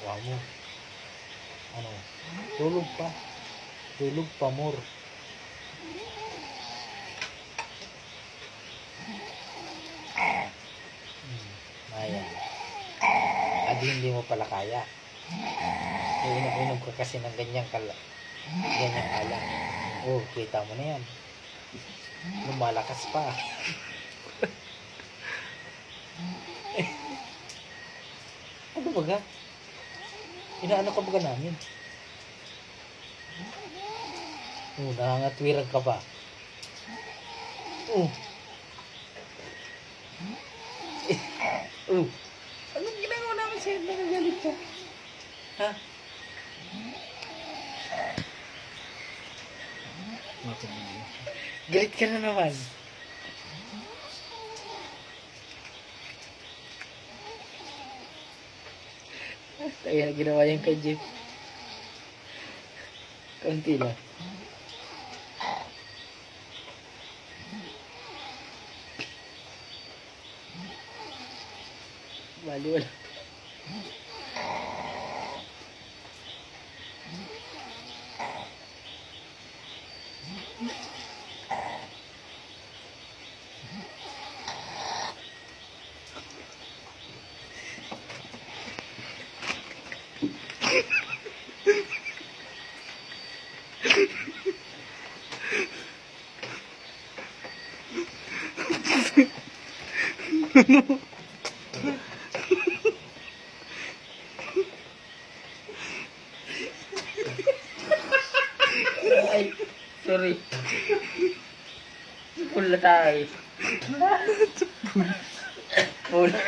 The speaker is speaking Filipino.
Wow mo. Ano? Tulog pa. Tulog pa more. Ayan. Adi hindi mo pala kaya. Iinom-inom ka kasi ng ganyang alam. Oh, kita mo na yan. Lumalakas pa. Ano baga? Inaano ka baga namin? Oh, nangangatwirang ka pa. Oh. Oh. Anong ginagawa namin sa'yo? Nagagalit ka? Ha? Galit ka na naman. Kaya ginawa yung kay Jeff. Kaunti lang. Bali wala. Ay, sorry. Pula tayo. Pula.